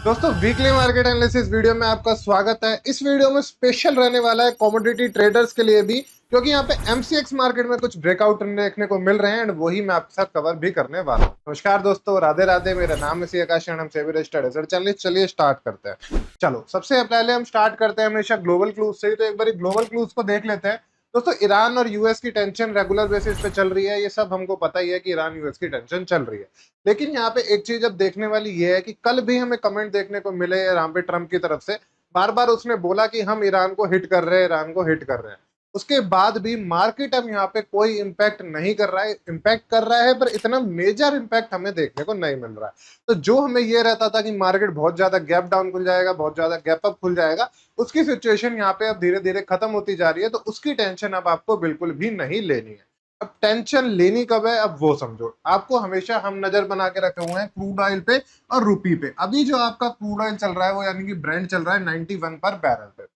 दोस्तों weekly market analysis video में आपका स्वागत है। इस वीडियो में स्पेशल रहने वाला है कमोडिटी ट्रेडर्स के लिए भी, क्योंकि यहाँ पे एमसीएक्स मार्केट में कुछ ब्रेकआउट देखने को मिल रहे हैं एंड वही मैं आपके साथ कवर भी करने वाला हूँ। नमस्कार दोस्तों, राधे राधे। मेरा नाम है सी आकाश एंड हम सेबी रजिस्टर्ड एसेट एनालिस्ट। चलिए स्टार्ट करते हैं। चलो सबसे पहले हम स्टार्ट करते हैं हमेशा ग्लोबल क्लूज से ही, तो एक बार ग्लोबल क्लूज को देख लेते हैं। दोस्तों ईरान और यूएस की टेंशन रेगुलर बेसिस पे चल रही है, ये सब हमको पता ही है कि ईरान यूएस की टेंशन चल रही है। लेकिन यहाँ पे एक चीज अब देखने वाली ये है कि कल भी हमें कमेंट देखने को मिले यहाँ पे ट्रम्प की तरफ से, बार बार उसने बोला कि हम ईरान को हिट कर रहे हैं, ईरान को हिट कर रहे हैं। उसके बाद भी मार्केट अब यहाँ पे कोई इम्पैक्ट नहीं कर रहा है, इम्पैक्ट कर रहा है पर इतना मेजर इम्पैक्ट हमें देखने को नहीं मिल रहा है। तो जो हमें ये रहता था कि मार्केट बहुत ज्यादा गैप डाउन खुल जाएगा, बहुत ज्यादा गैप अप खुल जाएगा, उसकी सिचुएशन यहाँ पे अब धीरे धीरे खत्म होती जा रही है। तो उसकी टेंशन अब आपको बिल्कुल भी नहीं लेनी है। अब टेंशन लेनी कब है, अब वो समझो। आपको हमेशा हम नजर बना के रखे हुए हैं क्रूड ऑयल पे और रुपी पे। अभी जो आपका क्रूड ऑयल चल रहा है वो यानी कि ब्रेंट चल रहा है 91 पर बैरल पे।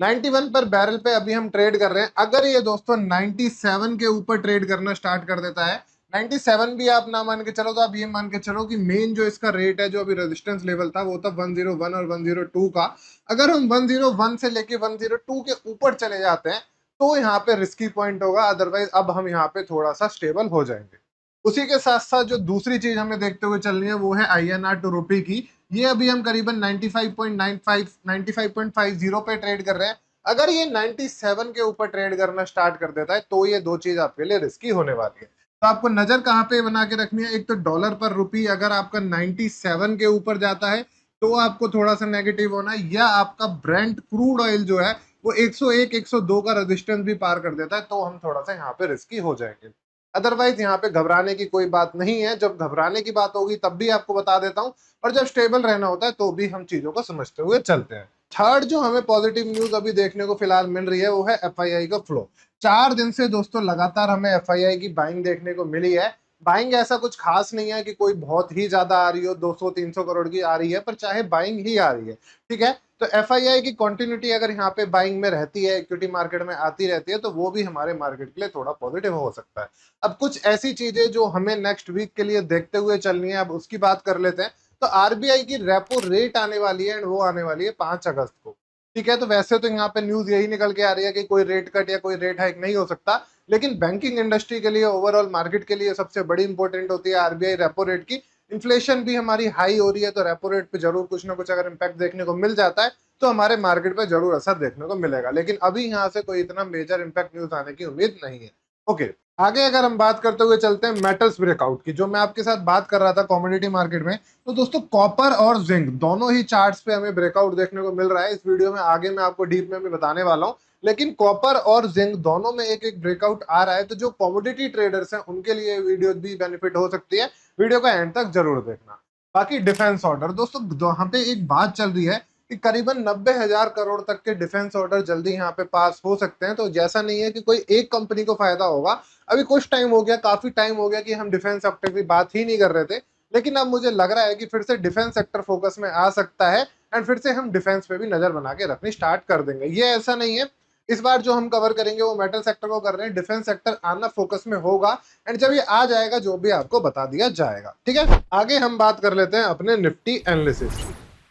91 पर बैरल पे अभी हम ट्रेड कर रहे हैं। अगर ये दोस्तों 97 के ऊपर ट्रेड करना स्टार्ट कर देता है, 97 भी आप ना मान के चलो तो आप ये मान के चलो कि मेन जो इसका रेट है, जो अभी रेजिस्टेंस लेवल था वो था 101 और 102 का। अगर हम 101 से लेके 102 के ऊपर चले जाते हैं तो यहाँ पे रिस्की पॉइंट होगा, अदरवाइज अब हम यहाँ पे थोड़ा सा स्टेबल हो जाएंगे। उसी के साथ साथ जो दूसरी चीज हमें देखते हुए चलनी है वो है आईएनआर टू रुपी की। ये अभी हम करीबन 95.95 95.50 पे ट्रेड कर रहे हैं। अगर ये 97 के ऊपर ट्रेड करना स्टार्ट कर देता है तो ये दो चीज आपके लिए रिस्की होने वाली है। तो आपको नजर कहाँ पे बना के रखनी है, एक तो डॉलर पर रुपी अगर आपका 97 के ऊपर जाता है तो आपको थोड़ा सा नेगेटिव होना है, या आपका ब्रेंट क्रूड ऑयल जो है वो 101 102 का रेजिस्टेंस भी पार कर देता है तो हम थोड़ा सा यहाँ पे रिस्की हो जाएंगे। अदरवाइज यहाँ पे घबराने की कोई बात नहीं है। जब घबराने की बात होगी तब भी आपको बता देता हूँ, और जब स्टेबल रहना होता है तो भी हम चीजों को समझते हुए चलते हैं। थर्ड जो हमें पॉजिटिव न्यूज अभी देखने को फिलहाल मिल रही है वो है एफआईआई का फ्लो। 4 दिन से दोस्तों लगातार हमें एफआईआई की बाइंग देखने को मिली है। बाइंग ऐसा कुछ खास नहीं है कि कोई बहुत ही ज्यादा आ रही हो, 200 300 करोड़ की आ रही है, पर चाहे बाइंग ही आ रही है, ठीक है। तो एफआईआई की कंटिन्यूटी अगर यहाँ पे बाइंग में रहती है, इक्विटी मार्केट में आती रहती है, तो वो भी हमारे मार्केट के लिए थोड़ा पॉजिटिव हो सकता है। अब कुछ ऐसी चीजें जो हमें नेक्स्ट वीक के लिए देखते हुए चलनी है, अब उसकी बात कर लेते हैं। तो आरबीआई की रेपो रेट आने वाली है एंड वो आने वाली है 5 अगस्त को, ठीक है। तो वैसे तो यहाँ पे न्यूज यही निकल के आ रही है कि कोई रेट कट या कोई रेट हाइक नहीं हो सकता, लेकिन बैंकिंग इंडस्ट्री के लिए, ओवरऑल मार्केट के लिए सबसे बड़ी इंपॉर्टेंट होती है आरबीआई रेपो रेट की। इन्फ्लेशन भी हमारी हाई हो रही है तो रेपो रेट पे जरूर कुछ ना कुछ अगर इम्पैक्ट देखने को मिल जाता है तो हमारे मार्केट पे जरूर असर देखने को मिलेगा। लेकिन अभी यहाँ से कोई इतना मेजर इम्पैक्ट न्यूज आने की उम्मीद नहीं है। ओके, आगे अगर हम बात करते हुए चलते हैं मेटल्स ब्रेकआउट की, जो मैं आपके साथ बात कर रहा था कमोडिटी मार्केट में। तो दोस्तों कॉपर और जिंक दोनों ही चार्ट्स पे हमें ब्रेकआउट देखने को मिल रहा है। इस वीडियो में आगे मैं आपको डीप में भी बताने वाला हूँ, लेकिन कॉपर और जिंक दोनों में एक एक ब्रेकआउट आ रहा है। तो जो कमोडिटी ट्रेडर्स हैं उनके लिए वीडियो भी बेनिफिट हो सकती है। वीडियो का एंड तक जरूर देखना। बाकी डिफेंस ऑर्डर दोस्तों, यहाँ पे एक बात चल रही है कि करीबन 90,000 करोड़ तक के डिफेंस ऑर्डर जल्दी यहाँ पे पास हो सकते हैं। तो जैसा नहीं है कि कोई एक कंपनी को फायदा होगा। अभी कुछ टाइम हो गया, काफी टाइम हो गया कि हम डिफेंस सेक्टर की बात ही नहीं कर रहे थे, लेकिन अब मुझे लग रहा है कि फिर से डिफेंस सेक्टर फोकस में आ सकता है एंड फिर से हम डिफेंस पे भी नजर बना के रखनी स्टार्ट कर देंगे। ये ऐसा नहीं है, इस बार जो हम कवर करेंगे वो मेटल सेक्टर को कर रहे हैं, डिफेंस सेक्टर आना फोकस में होगा एंड जब ये आ जाएगा जो भी आपको बता दिया जाएगा, ठीक है। आगे हम बात कर लेते हैं अपने निफ्टी एनालिसिस।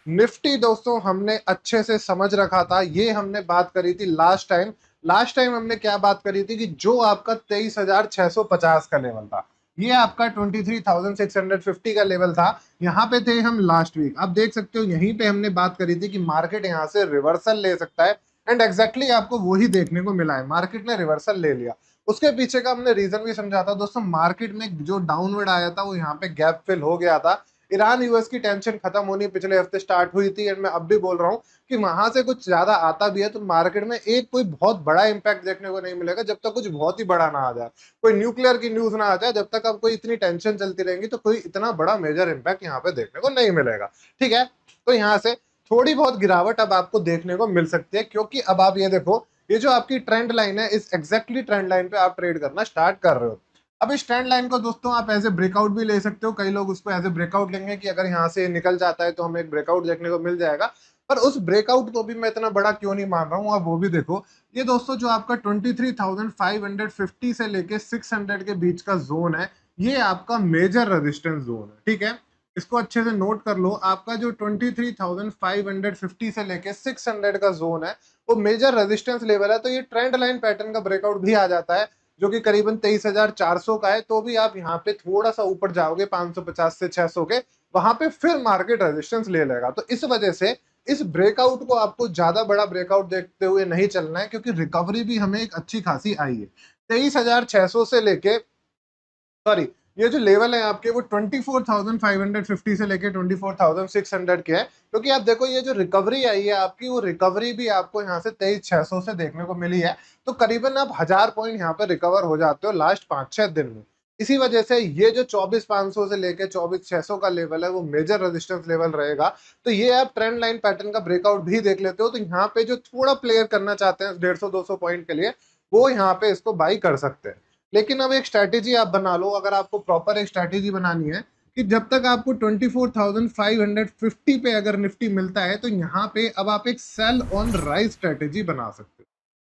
निफ्टी दोस्तों हमने अच्छे से समझ रखा था, ये हमने बात करी थी लास्ट टाइम। लास्ट टाइम हमने क्या बात करी थी कि जो आपका 23,650 का लेवल था, ये आपका 23,650 का लेवल था। यहाँ पे थे हम लास्ट वीक। अब देख सकते हो यहीं पे हमने बात करी थी कि मार्केट यहाँ से रिवर्सल ले सकता है एंड एग्जैक्टली आपको वही देखने को मिला है, मार्केट ने रिवर्सल ले लिया। उसके पीछे का हमने रीजन भी समझा था दोस्तों। मार्केट में जो डाउनवर्ड आया था वो यहाँ पे गैप फिल हो गया था। ईरान यूएस की टेंशन खत्म होनी पिछले हफ्ते स्टार्ट हुई थी एंड मैं अब भी बोल रहा हूँ कि वहां से कुछ ज्यादा आता भी है तो मार्केट में एक कोई बहुत बड़ा इंपैक्ट देखने को नहीं मिलेगा जब तक कुछ बहुत ही बड़ा ना आ जाए, कोई न्यूक्लियर की न्यूज ना आ जाए। जब तक अब कोई इतनी टेंशन चलती रहेंगी तो कोई इतना बड़ा मेजर इंपैक्ट यहाँ पे देखने को नहीं मिलेगा, ठीक है। तो यहाँ से थोड़ी बहुत गिरावट अब आपको देखने को मिल सकती है, क्योंकि अब आप ये देखो, ये जो आपकी ट्रेंड लाइन है इस एग्जैक्टली ट्रेंड लाइन पे आप ट्रेड करना स्टार्ट कर रहे हो। अब इस ट्रेंड लाइन को दोस्तों आप एज ए ब्रेकआउट भी ले सकते हो। कई लोग उसको एज ए ब्रेकआउट लेंगे कि अगर यहाँ से निकल जाता है तो हमें एक ब्रेकआउट देखने को मिल जाएगा, पर उस ब्रेकआउट को भी मैं इतना बड़ा क्यों नहीं मान रहा हूँ। अब वो भी देखो, ये दोस्तों जो आपका 23,550 से लेके 600 के बीच का जोन है, ये आपका मेजर रेजिस्टेंस जोन है, ठीक है। इसको अच्छे से नोट कर लो। आपका जो 23,550 से लेके 600 का जोन है वो मेजर रेजिस्टेंस लेवल है। तो ये ट्रेंड लाइन पैटर्न का ब्रेकआउट भी आ जाता है जो कि करीबन 23,400 का है। तो भी आप यहाँ पे थोड़ा सा ऊपर जाओगे 550 से 600 के, वहां पे फिर मार्केट रेजिस्टेंस ले लेगा। तो इस वजह से इस ब्रेकआउट को आपको ज्यादा बड़ा ब्रेकआउट देखते हुए नहीं चलना है, क्योंकि रिकवरी भी हमें एक अच्छी खासी आई है। 23,600 से लेके, सॉरी, ये जो लेवल है आपके वो 24,550 से लेके 24,600 के है। क्योंकि आप देखो ये जो रिकवरी आई है आपकी, वो रिकवरी भी आपको यहाँ से 23,600 से देखने को मिली है। तो करीबन आप 1000 पॉइंट यहाँ पे रिकवर हो जाते हो लास्ट 5-6 दिन में। इसी वजह से ये जो 24,500 से लेके 24,600 का लेवल है वो मेजर रेजिस्टेंस लेवल रहेगा। तो ये आप ट्रेंड लाइन पैटर्न का ब्रेकआउट भी देख लेते हो। तो यहाँ पे जो थोड़ा प्लेयर करना चाहते हैं 150-200 पॉइंट के लिए, वो यहाँ पे इसको बाई कर सकते हैं। लेकिन अब एक स्ट्रैटेजी आप बना लो, अगर आपको प्रॉपर एक स्ट्रैटेजी बनानी है कि जब तक आपको 24,550 पे अगर निफ्टी मिलता है तो यहाँ पे अब आप एक सेल ऑन राइज स्ट्रैटेजी बना सकते हो।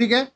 ठीक है,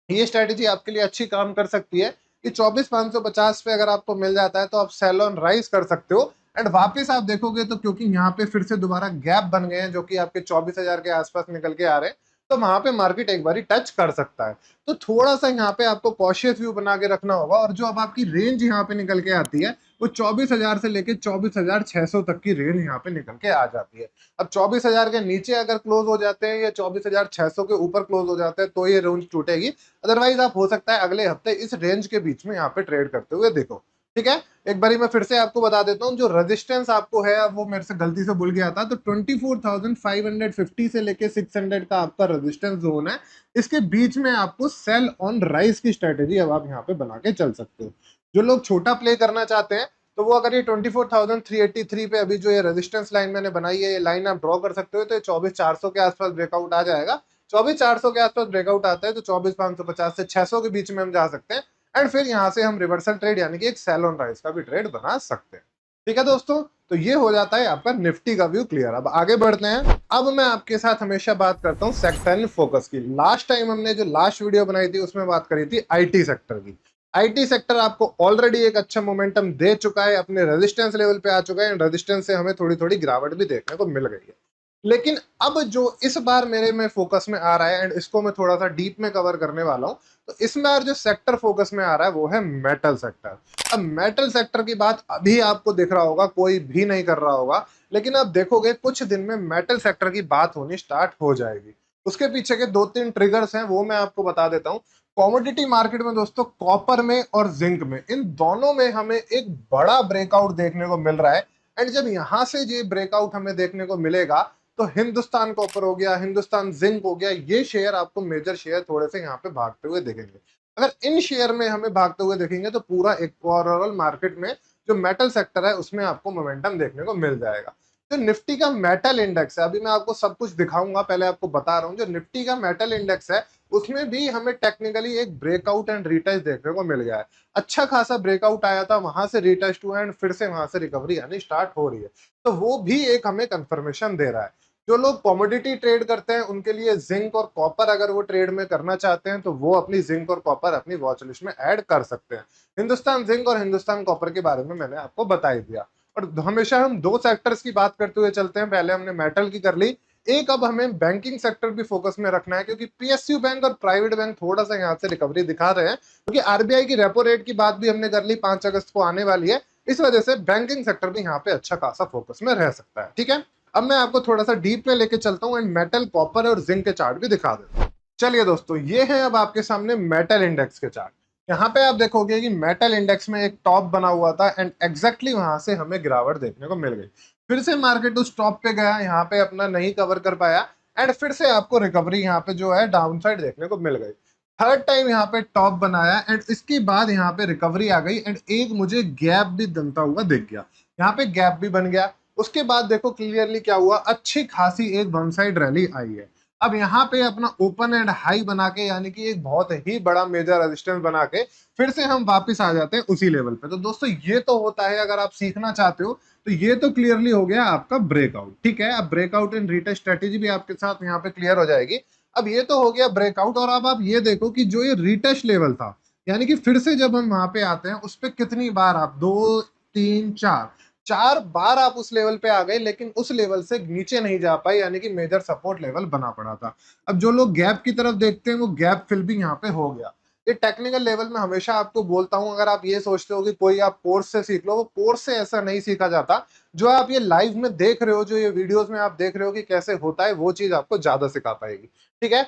ये स्ट्रैटेजी आपके लिए अच्छी काम कर सकती है कि 24,550 पे अगर आपको मिल जाता है तो आप सेल ऑन राइज कर सकते हो। एंड वापस आप देखोगे तो क्योंकि यहाँ पे फिर से दोबारा गैप बन गए हैं जो कि आपके 24,000 के आसपास निकल के आ रहे हैं, तो वहां पे मार्केट एक बारी टच कर सकता है। तो थोड़ा सा यहाँ पे आपको कॉशियस व्यू बना के रखना होगा। और जो अब आपकी रेंज यहाँ पे निकल के आती है वो 24,000 से लेके 24,600 तक की रेंज यहाँ पे निकल के आ जाती है। अब 24,000 के नीचे अगर क्लोज हो जाते हैं या 24,600 के ऊपर क्लोज हो जाते हैं तो ये रेंज टूटेगी। अदरवाइज आप हो सकता है अगले हफ्ते इस रेंज के बीच में यहाँ पे ट्रेड करते हुए देखो। ठीक है, एक बारी मैं फिर से आपको बता देता हूँ जो रेजिस्टेंस आपको है, वो मेरे से गलती से भूल गया था। तो 24,550 से लेके 600 का आपका रेजिस्टेंस जोन है। इसके बीच में आपको सेल ऑन राइज की स्ट्रेटेजी अब आप यहाँ पे बना के चल सकते हो। जो लोग छोटा प्ले करना चाहते हैं तो वो अगर ये 24,383 पे अभी जो ये रेजिस्टेंस लाइन मैंने बनाई है, ये लाइन आप ड्रॉ कर सकते हो। तो 24,400 के आसपास ब्रेकआउट आ जाएगा। 24,400 के आसपास ब्रेकआउट आता है तो 24,550 से 600 के बीच में हम जा सकते हैं। एंड फिर यहाँ से हम रिवर्सल ट्रेड यानी कि एक सेल ऑन राइज का भी ट्रेड बना सकते हैं। ठीक है दोस्तों, तो ये हो जाता है आपका निफ्टी का व्यू क्लियर। अब आगे बढ़ते हैं। अब मैं आपके साथ हमेशा बात करता हूँ सेक्टर फोकस की। लास्ट टाइम हमने जो लास्ट वीडियो बनाई थी उसमें बात करी थी आईटी सेक्टर की। आईटी सेक्टर आपको ऑलरेडी एक अच्छा मोमेंटम दे चुका है, अपने रेजिस्टेंस लेवल पे आ चुका है। रेजिस्टेंस से हमें थोड़ी थोड़ी गिरावट भी देखने को मिल गई है। लेकिन अब जो इस बार मेरे में फोकस में आ रहा है एंड इसको मैं थोड़ा सा डीप में कवर करने वाला हूं, तो इस बार जो सेक्टर फोकस में आ रहा है वो है मेटल सेक्टर। अब मेटल सेक्टर की बात अभी आपको दिख रहा होगा, कोई भी नहीं कर रहा होगा, लेकिन आप देखोगे कुछ दिन में मेटल सेक्टर की बात होनी स्टार्ट हो जाएगी। उसके पीछे के 2-3 ट्रिगर्स हैं, वो मैं आपको बता देता हूँ। कॉमोडिटी मार्केट में दोस्तों कॉपर में और जिंक में, इन दोनों में हमें एक बड़ा ब्रेकआउट देखने को मिल रहा है। एंड जब यहां से ये ब्रेकआउट हमें देखने को मिलेगा तो हिंदुस्तान कॉपर हो गया, हिंदुस्तान जिंक हो गया, ये शेयर आपको मेजर शेयर थोड़े से यहाँ पे भागते हुए दिखेंगे। अगर इन शेयर में हमें भागते हुए देखेंगे तो पूरा एक ओवरऑल मार्केट में जो मेटल सेक्टर है उसमें आपको मोमेंटम देखने को मिल जाएगा। जो निफ्टी का मेटल इंडेक्स है, अभी मैं आपको सब कुछ दिखाऊंगा, पहले आपको बता रहा हूँ। जो निफ्टी का मेटल इंडेक्स है उसमें भी हमें टेक्निकली एक ब्रेकआउट एंड रीटेस्ट देखने को मिल गया है। अच्छा खासा ब्रेकआउट आया था, वहां से रीटेस्ट हुआ एंड फिर से वहां से रिकवरी आनी स्टार्ट हो रही है। तो वो भी एक हमें कंफर्मेशन दे रहा है। जो लोग कमोडिटी ट्रेड करते हैं उनके लिए जिंक और कॉपर अगर वो ट्रेड में करना चाहते हैं तो वो अपनी जिंक और कॉपर अपनी वॉच लिस्ट में ऐड कर सकते हैं। हिंदुस्तान जिंक और हिंदुस्तान कॉपर के बारे में मैंने आपको बता ही दिया। और हमेशा हम दो सेक्टर्स की बात करते हुए चलते हैं। पहले हमने मेटल की कर ली, एक अब हमें बैंकिंग सेक्टर भी फोकस में रखना है, क्योंकि पीएसयू बैंक और प्राइवेट बैंक थोड़ा सा यहाँ से रिकवरी दिखा रहे हैं। क्योंकि आरबीआई की रेपो रेट की बात भी हमने कर ली, 5 अगस्त को आने वाली है। इस वजह से बैंकिंग सेक्टर भी यहाँ पे अच्छा खासा फोकस में रह सकता है। ठीक है, अब मैं आपको थोड़ा सा डीप में लेके चलता हूँ एंड मेटल, कॉपर और जिंक के चार्ट भी दिखा देता हूँ। चलिए दोस्तों, ये है अब आपके सामने मेटल इंडेक्स के चार्ट। यहाँ पे आप देखोगे कि मेटल इंडेक्स में एक टॉप बना हुआ था एंड एग्जैक्टली वहां से हमें गिरावट देखने को मिल गई। फिर से मार्केट उस टॉप पे गया, यहाँ पे अपना नहीं कवर कर पाया एंड फिर से आपको रिकवरी यहाँ पे जो है डाउन साइड देखने को मिल गई। थर्ड टाइम यहाँ पे टॉप बनाया एंड इसके बाद यहाँ पे रिकवरी आ गई एंड एक मुझे गैप भी बनता हुआ दिख गया। यहाँ पे गैप भी बन गया। उसके बाद देखो क्लियरली क्या हुआ, अच्छी खासी एक वन साइड रैली आई है। अब यहाँ पे अपना ओपन एंड हाई बना के यानी कि एक बहुत ही बड़ा मेजर रेजिस्टेंस बना के फिर से हम वापस आ जाते हैं उसी लेवल पे। तो दोस्तों ये तो होता है, अगर आप सीखना चाहते हो तो ये तो क्लियरली हो गया आपका ब्रेकआउट। ठीक है, अब ब्रेकआउट एंड रीटेस्ट स्ट्रेटेजी भी आपके साथ यहाँ पे क्लियर हो जाएगी। अब ये तो हो गया ब्रेकआउट, और अब आप ये देखो कि जो ये रीटेस्ट लेवल था, यानी कि फिर से जब हम वहां पे आते हैं उस पर कितनी बार आप 2 3 4 4 बार आप उस लेवल पे आ गए, लेकिन उस लेवल से नीचे नहीं जा पाए, यानी कि मेजर सपोर्ट लेवल बना पड़ा था। अब जो लोग गैप की तरफ देखते हैं वो गैप फिल भी यहाँ पे हो गया। ये टेक्निकल लेवल में हमेशा आपको बोलता हूं, अगर आप ये सोचते हो कि कोई आप कोर्स से सीख लो, वो कोर्स से ऐसा नहीं सीखा जाता। जो आप ये लाइव में देख रहे हो, जो ये वीडियोस में आप देख रहे हो कि कैसे होता है, वो चीज आपको ज्यादा सिखा पाएगी। ठीक है,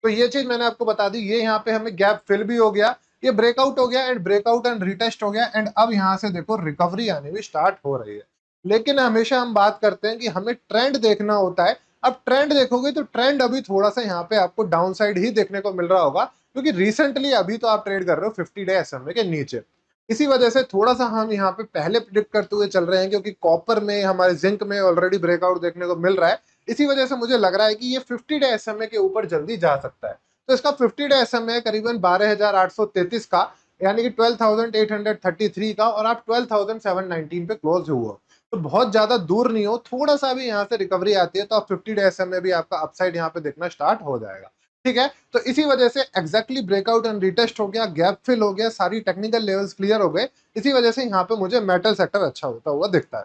तो ये चीज मैंने आपको बता दी। ये यहाँ पे हमें गैप फिल भी हो गया, ये ब्रेकआउट हो गया एंड ब्रेकआउट एंड रिटेस्ट हो गया, एंड अब यहाँ से देखो रिकवरी आनी भी स्टार्ट हो रही है। लेकिन हमेशा हम बात करते हैं कि हमें ट्रेंड देखना होता है। अब ट्रेंड देखोगे तो ट्रेंड अभी थोड़ा सा यहाँ पे आपको डाउन साइड ही देखने को मिल रहा होगा, क्योंकि रिसेंटली अभी तो आप ट्रेड कर रहे हो 50 डे एसएमए के नीचे। इसी वजह से थोड़ा सा हम यहाँ पे पहले प्रिडिक्ट करते हुए चल रहे हैं, क्योंकि कॉपर में, हमारे जिंक में ऑलरेडी ब्रेकआउट देखने को मिल रहा है। इसी वजह से मुझे लग रहा है कि ये 50 डे एसएमए के ऊपर जल्दी जा सकता है। तो इसका 50 डे एसएमए करीबन 12,833 का, यानी कि 12,833 का, और आप 12,719 पे क्लोज हुआ। तो बहुत ज्यादा दूर नहीं हो, थोड़ा सा भी यहाँ से रिकवरी आती है तो आप 50 डे एसएमए भी आपका अपसाइड यहाँ पे देखना स्टार्ट हो जाएगा। ठीक है, तो इसी वजह से एग्जैक्टली ब्रेकआउट एंड रिटेस्ट हो गया, गैप फिल हो गया, सारी टेक्निकल लेवल्स क्लियर हो गए। इसी वजह से यहाँ पे मुझे मेटल सेक्टर अच्छा होता हुआ दिखता है।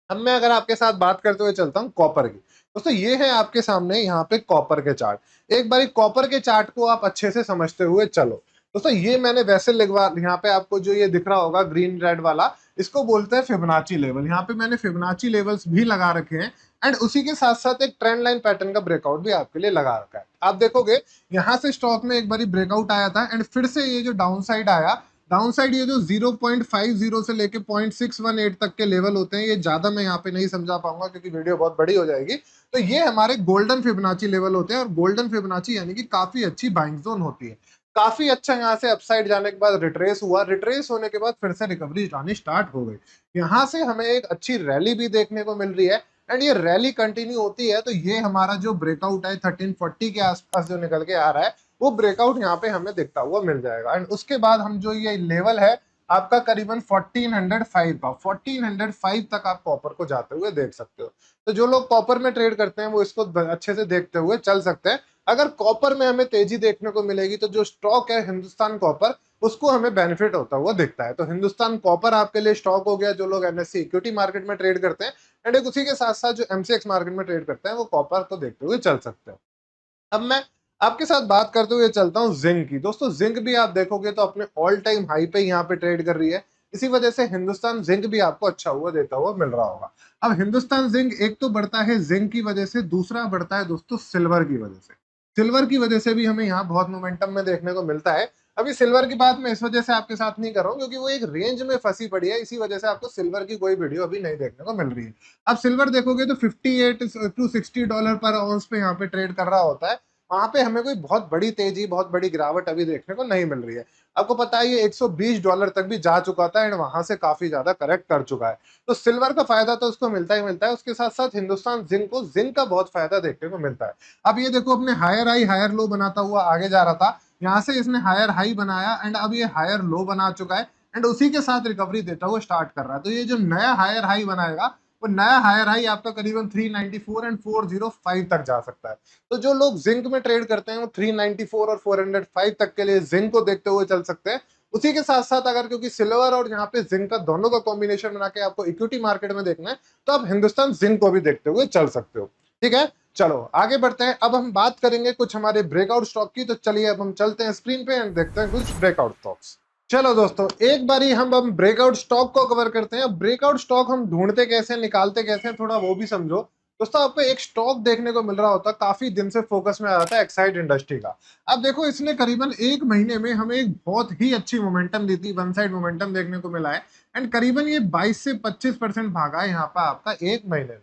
अब मैं अगर आपके साथ बात करते हुए चलता हूँ कॉपर की। दोस्तों ये है आपके सामने यहाँ पे कॉपर के चार्ट। एक बार कॉपर के चार्ट को आप अच्छे से समझते हुए चलो। दोस्तों ये मैंने वैसे लिखवा, यहाँ पे आपको जो ये दिख रहा होगा ग्रीन रेड वाला, इसको बोलते हैं फिबोनाची लेवल। यहाँ पे मैंने फिबोनाची लेवल्स भी लगा रखे हैं, एंड उसी के साथ साथ एक ट्रेंड लाइन पैटर्न का ब्रेकआउट भी आपके लिए लगा रखा है। आप देखोगे यहाँ से स्टॉक में एक बार ब्रेकआउट आया था, एंड फिर से ये जो डाउन साइड आया, डाउन साइड ये जो 0.50 से लेके 0.618 तक के लेवल होते हैं, ये ज्यादा मैं यहाँ पे नहीं समझा पाऊंगा क्योंकि वीडियो बहुत बड़ी हो जाएगी। तो ये हमारे गोल्डन फिबोनाची लेवल होते हैं, और गोल्डन फिबोनाची यानी कि काफी अच्छी बाइंग जोन होती है। काफी अच्छा यहाँ से अपसाइड जाने के बाद रिट्रेस हुआ, रिट्रेस होने के बाद फिर से रिकवरी आनी स्टार्ट हो गई। यहाँ से हमें एक अच्छी रैली भी देखने को मिल रही है, एंड ये रैली कंटिन्यू होती है तो ये हमारा जो ब्रेकआउट है 1340 के आसपास जो निकल के आ रहा है, वो ब्रेकआउट यहाँ पे हमें दिखता हुआ मिल जाएगा। एंड उसके बाद हम जो ये लेवल है आपका करीबन 1405 का, 1405 तक आप कॉपर को जाते हुए देख सकते हो। तो जो लोग कॉपर में ट्रेड करते हैं वो इसको अच्छे से देखते हुए चल सकते हैं। अगर कॉपर में हमें तेजी देखने को मिलेगी तो जो स्टॉक है हिंदुस्तान कॉपर, उसको हमें बेनिफिट होता हुआ दिखता है। तो हिंदुस्तान कॉपर आपके लिए स्टॉक हो गया, जो लोग एनएससी इक्विटी मार्केट में ट्रेड करते हैं, एंड एक उसी के साथ साथ जो एमसीएक्स मार्केट में ट्रेड करते हैं वो कॉपर को देखते हुए चल सकते हैं। अब मैं आपके साथ बात करते हुए चलता हूं जिंक की। दोस्तों जिंक भी आप देखोगे तो अपने ऑल टाइम हाई पे यहाँ पे ट्रेड कर रही है। इसी वजह से हिंदुस्तान जिंक भी आपको अच्छा हुआ देता हुआ मिल रहा होगा। अब हिंदुस्तान जिंक एक तो बढ़ता है जिंक की वजह से, दूसरा बढ़ता है दोस्तों सिल्वर की वजह से। सिल्वर की वजह से भी हमें यहाँ बहुत मोमेंटम में देखने को मिलता है। अभी सिल्वर की बात मैं इस वजह से आपके साथ नहीं कर रहा हूँ क्योंकि वो एक रेंज में फंसी पड़ी है, इसी वजह से आपको सिल्वर की कोई वीडियो अभी नहीं देखने को मिल रही है। अब सिल्वर देखोगे तो 58 टू $60 पर आउंस पे यहाँ पे ट्रेड कर रहा होता है। वहां पे हमें कोई बहुत बड़ी तेजी, बहुत बड़ी गिरावट अभी देखने को नहीं मिल रही है। आपको पता है ये $120 तक भी जा चुका था, एंड वहां से काफी ज्यादा करेक्ट कर चुका है। तो सिल्वर का फायदा तो उसको मिलता ही मिलता है, उसके साथ साथ हिंदुस्तान जिंक को जिंक का बहुत फायदा देखने को मिलता है। अब ये देखो अपने हायर हाई हायर लो बनाता हुआ आगे जा रहा था, यहाँ से इसने हायर हाई बनाया एंड अब ये हायर लो बना चुका है, एंड उसी के साथ रिकवरी देता हुआ स्टार्ट कर रहा है। तो ये जो नया हायर हाई बनाएगा, वो नया हायर हाई आपका करीबन 394 एंड 405 तक जा सकता है। तो जो लोग जिंक में ट्रेड करते हैं वो 394 और 405 तक के लिए जिंक को देखते हुए चल सकते हैं। उसी के साथ साथ अगर क्योंकि सिल्वर और यहाँ पे जिंक का दोनों का कॉम्बिनेशन बना के आपको इक्विटी मार्केट में देखना है, तो आप हिंदुस्तान जिंक को भी देखते हुए चल सकते हो। ठीक है, चलो आगे बढ़ते हैं। अब हम बात करेंगे कुछ हमारे ब्रेकआउट स्टॉक की। तो चलिए अब हम चलते हैं स्क्रीन पे एंड देखते हैं कुछ ब्रेकआउट स्टॉक्स। चलो दोस्तों एक बारी हम ब्रेकआउट स्टॉक को कवर करते हैं। ब्रेकआउट स्टॉक हम ढूंढते कैसे, निकालते कैसे, थोड़ा वो भी समझो। दोस्तों आपको एक स्टॉक देखने को मिल रहा होता, काफी दिन से फोकस में आ रहा था, एक्साइड इंडस्ट्री का। अब देखो इसने करीबन एक महीने में हमें एक बहुत ही अच्छी मोमेंटम दी थी, वन साइड मोमेंटम देखने को मिला है, एंड करीबन ये 22 से 25% भागा है यहाँ पर आपका एक महीने में।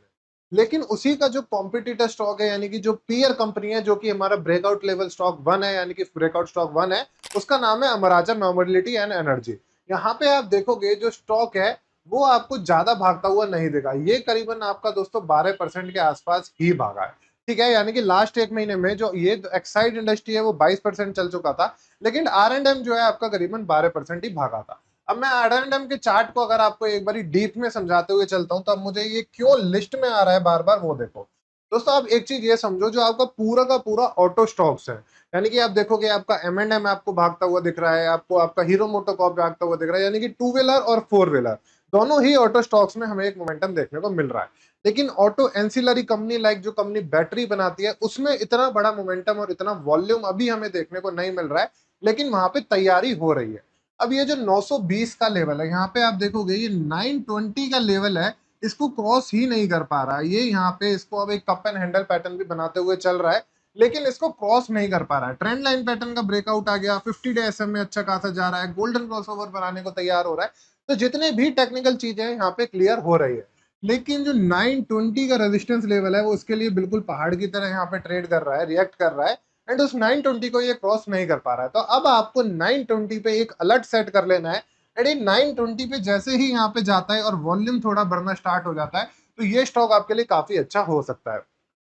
लेकिन उसी का जो कॉम्पिटिटर स्टॉक है, यानी कि जो पीयर कंपनी है, जो कि हमारा ब्रेकआउट लेवल स्टॉक 1 है, यानी कि ब्रेकआउट स्टॉक 1 है, उसका नाम है अमराजा मोबिलिटी एंड एनर्जी। यहाँ पे आप देखोगे जो स्टॉक है वो आपको ज्यादा भागता हुआ नहीं देगा। ये करीबन आपका दोस्तों 12% के आसपास ही भागा है। ठीक है, यानी कि लास्ट एक महीने में जो ये एक्साइड इंडस्ट्री है वो 22% चल चुका था, लेकिन R&M जो है आपका करीबन 12% ही भागा था। अब मैं R&M के चार्ट को अगर आपको एक बार डीप में समझाते हुए चलता हूं, तो अब मुझे ये क्यों लिस्ट में आ रहा है बार बार वो देखो। दोस्तों आप एक चीज ये समझो, जो आपका पूरा का पूरा ऑटो स्टॉक्स है, यानी कि आप देखोगे आपका M&M आपको भागता हुआ दिख रहा है, आपको आपका हीरो मोटोकॉर्प भागता हुआ दिख रहा है, यानी कि टू व्हीलर और फोर व्हीलर दोनों ही ऑटो स्टॉक्स में हमें एक मोमेंटम देखने को मिल रहा है, लेकिन ऑटो एंसिलरी कंपनी लाइक जो कंपनी बैटरी बनाती है उसमें इतना बड़ा मोमेंटम और इतना वॉल्यूम अभी हमें देखने को नहीं मिल रहा है, लेकिन वहां पे तैयारी हो रही है। अब ये जो 920 का लेवल है, यहाँ पे आप देखोगे ये 920 का लेवल है, इसको क्रॉस ही नहीं कर पा रहा है। ये यहाँ पे इसको अब एक कप एंड हैंडल पैटर्न भी बनाते हुए चल रहा है, लेकिन इसको क्रॉस नहीं कर पा रहा है। ट्रेंड लाइन पैटर्न का ब्रेकआउट आ गया, 50 डे एसएम में अच्छा खासा जा रहा है, गोल्डन क्रॉसओवर बनाने को तैयार हो रहा है। तो जितने भी टेक्निकल चीजें हैं यहाँ पे क्लियर हो रही है, लेकिन जो 920 का रेजिस्टेंस लेवल है वो उसके लिए बिल्कुल पहाड़ की तरह यहाँ पे ट्रेड कर रहा है, रिएक्ट कर रहा है, एंड उस 920 को ये क्रॉस नहीं कर पा रहा है। तो अब आपको 920 पे एक अलर्ट सेट कर लेना है, एंड ये 920 पे जैसे ही यहाँ पे जाता है और वॉल्यूम थोड़ा बढ़ना स्टार्ट हो जाता है, तो ये स्टॉक आपके लिए काफी अच्छा हो सकता है।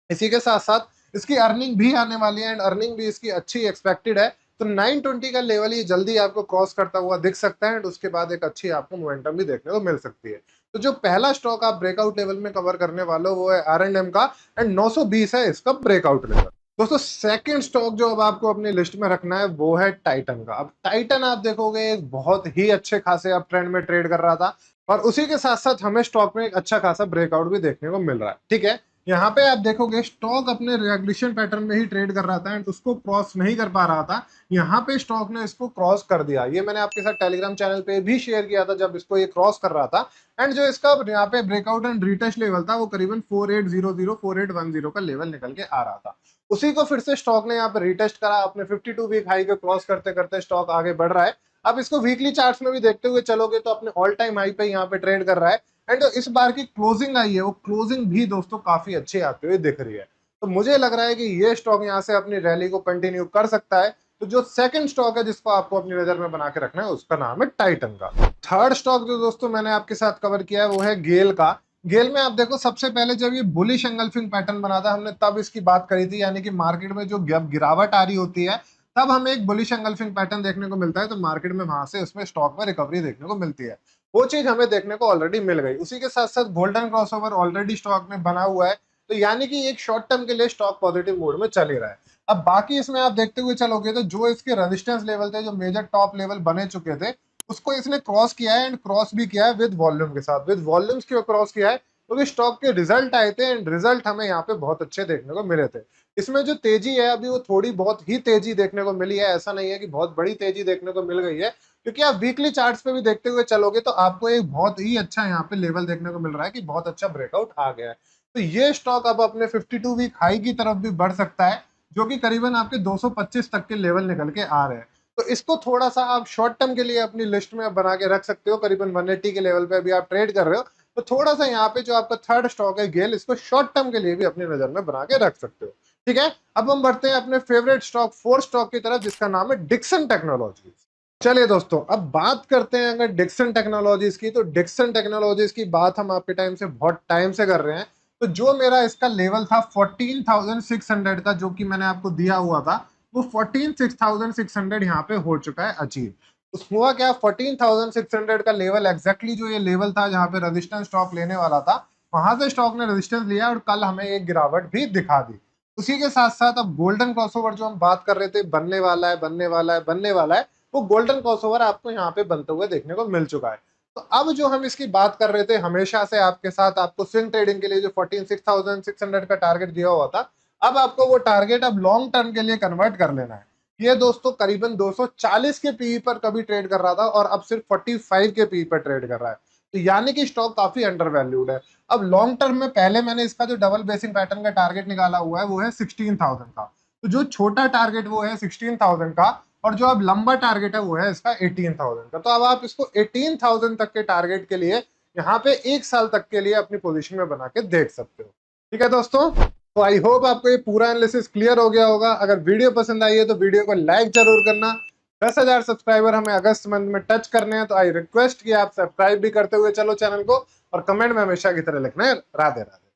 इसी के साथ साथ इसकी अर्निंग भी आने वाली है, एंड अर्निंग भी इसकी अच्छी एक्सपेक्टेड है। तो 920 का लेवल ये जल्दी आपको क्रॉस करता हुआ दिख सकता है, एंड उसके बाद एक अच्छी आपको मोमेंटम भी देखने को मिल सकती है। तो जो पहला स्टॉक आप ब्रेकआउट लेवल में कवर करने वाले हो वो है R&M का, एंड 920 है इसका ब्रेकआउट लेवल। दोस्तों सेकंड स्टॉक जो अब आपको अपनी लिस्ट में रखना है वो है टाइटन का। अब टाइटन आप देखोगे एक बहुत ही अच्छे खासे अप ट्रेंड में ट्रेड कर रहा था, और उसी के साथ साथ हमें स्टॉक में एक अच्छा खासा ब्रेकआउट भी देखने को मिल रहा है। ठीक है, यहाँ पे आप देखोगे स्टॉक अपने रेगुलेशन पैटर्न में ही ट्रेड कर रहा था, एंड उसको क्रॉस नहीं कर पा रहा था। यहाँ पे स्टॉक ने इसको क्रॉस कर दिया। ये मैंने आपके साथ टेलीग्राम चैनल पे भी शेयर किया था जब इसको ये क्रॉस कर रहा था, एंड जो इसका यहाँ पे ब्रेकआउट एंड रीटेस्ट लेवल था वो करीबन 4800 4810 का लेवल निकल के आ रहा था। उसी को फिर से स्टॉक ने यहाँ पे रीटेस्ट करा, अपने 52 वीक हाई को क्रॉस करते करते स्टॉक आगे बढ़ रहा है। अब इसको वीकली चार्ट्स में भी देखते हुए चलोगे तो अपने ऑल टाइम हाई पे यहाँ पे ट्रेड कर रहा है, एंड जो इस बार की क्लोजिंग आई है वो क्लोजिंग भी दोस्तों काफी अच्छी आते हुए दिख रही है। तो मुझे लग रहा है कि ये स्टॉक यहाँ से अपनी रैली को कंटिन्यू कर सकता है। तो जो सेकंड स्टॉक है जिसको आपको अपनी नजर में बना के रखना है उसका नाम है टाइटन का। थर्ड स्टॉक जो दोस्तों मैंने आपके साथ कवर किया है वो है गेल का। गेल में आप देखो सबसे पहले जब ये बुलिश एंगल्फिंग पैटर्न बना था हमने तब इसकी बात करी थी, यानी कि मार्केट में जो गिरावट आ रही होती है तब हमें एक बुलिश एंगल्फिंग पैटर्न देखने को मिलता है, तो मार्केट में वहां से उसमें स्टॉक में रिकवरी देखने को मिलती है। वो चीज हमें देखने को ऑलरेडी मिल गई। उसी के साथ साथ गोल्डन क्रॉसओवर ऑलरेडी स्टॉक में बना हुआ है, तो यानी कि एक शॉर्ट टर्म के लिए स्टॉक पॉजिटिव मोड में चल ही रहा है। अब बाकी इसमें आप देखते हुए चलोगे तो जो इसके रेजिस्टेंस लेवल थे, जो मेजर टॉप लेवल बने चुके थे, उसको इसने क्रॉस किया है, एंड क्रॉस भी किया है विद वॉल्यूम के साथ। विद वॉल्यूम्स क्यों क्रॉस किया है? क्योंकि स्टॉक के रिजल्ट आए थे, एंड रिजल्ट हमें यहाँ पे बहुत अच्छे देखने को मिले थे। इसमें जो तेजी है अभी वो थोड़ी बहुत ही तेजी देखने को मिली है, ऐसा नहीं है कि बहुत बड़ी तेजी देखने को मिल गई है, क्योंकि आप वीकली चार्ट्स पे भी देखते हुए चलोगे तो आपको एक बहुत ही अच्छा यहाँ पे लेवल देखने को मिल रहा है कि बहुत अच्छा ब्रेकआउट आ गया है। तो ये स्टॉक अब अपने 52 वीक हाई की तरफ भी बढ़ सकता है, जो कि करीबन आपके 225 तक के लेवल निकल के आ रहे हैं। तो इसको थोड़ा सा आप शॉर्ट टर्म के लिए अपनी लिस्ट में बना के रख सकते हो। करीबन 180 के लेवल पे अभी आप ट्रेड कर रहे हो, तो थोड़ा सा यहाँ पे जो आपका थर्ड स्टॉक है गेल, इसको शॉर्ट टर्म के लिए भी अपनी नजर में बना के रख सकते हो। ठीक है, अब हम बढ़ते हैं अपने फेवरेट स्टॉक फोर्थ स्टॉक की तरफ, जिसका नाम है डिक्सन टेक्नोलॉजीज। चलिए दोस्तों अब बात करते हैं अगर डिक्सन टेक्नोलॉजीज की, तो डिक्सन टेक्नोलॉजीज की बात हम आपके टाइम से बहुत टाइम से कर रहे हैं। तो जो मेरा इसका लेवल था 14,600 का, जो कि मैंने आपको दिया हुआ था, वो 14,600 यहाँ पे हो चुका है अचीव। उस हुआ क्या, 14,600 का लेवल एग्जैक्टली जो ये लेवल था जहाँ पे रेजिस्टेंस स्टॉक लेने वाला था, वहां से स्टॉक ने रेजिस्टेंस लिया और कल हमें एक गिरावट भी दिखा दी। उसी के साथ साथ अब गोल्डन क्रॉसओवर जो हम बात कर रहे थे बनने वाला है बनने वाला है बनने वाला है, वो गोल्डन क्रॉसओवर आपको यहाँ पे बनते हुए देखने को मिल चुका है। तो अब जो हम इसकी बात कर रहे थे हमेशा से आपके साथ, आपको स्विंग ट्रेडिंग के लिए जो 14,600 का टारगेट दिया हुआ था, अब आपको वो टारगेट अब लॉन्ग टर्म के लिए कन्वर्ट कर लेना है। ये दोस्तों करीबन 240 के पीई पर कभी ट्रेड कर रहा था और अब सिर्फ 45 के पीई पर ट्रेड कर रहा है, तो यानी कि स्टॉक काफी अंडर वैल्यूड है। अब लॉन्ग टर्म में पहले मैंने इसका जो डबल बेसिंग पैटर्न का टारगेट निकाला हुआ है वो है 16,000 का, तो जो छोटा टारगेट वो है 16,000 का, और जो अब लंबा टारगेट है वो है इसका 18,000 का। तो अब आप इसको 18,000 तक के टारगेट के लिए यहाँ पे एक साल तक के लिए अपनी पोजीशन में बना के देख सकते हो। ठीक है दोस्तों, तो आई होप आपको ये पूरा एनालिसिस क्लियर हो गया होगा। अगर वीडियो पसंद आई है तो वीडियो को लाइक जरूर करना। 10,000 सब्सक्राइबर हमें अगस्त मंथ में टच करने हैं, तो आई रिक्वेस्ट कि आप सब्सक्राइब भी करते हुए चलो चैनल को, और कमेंट में हमेशा की तरह लिखना है राधे राधे।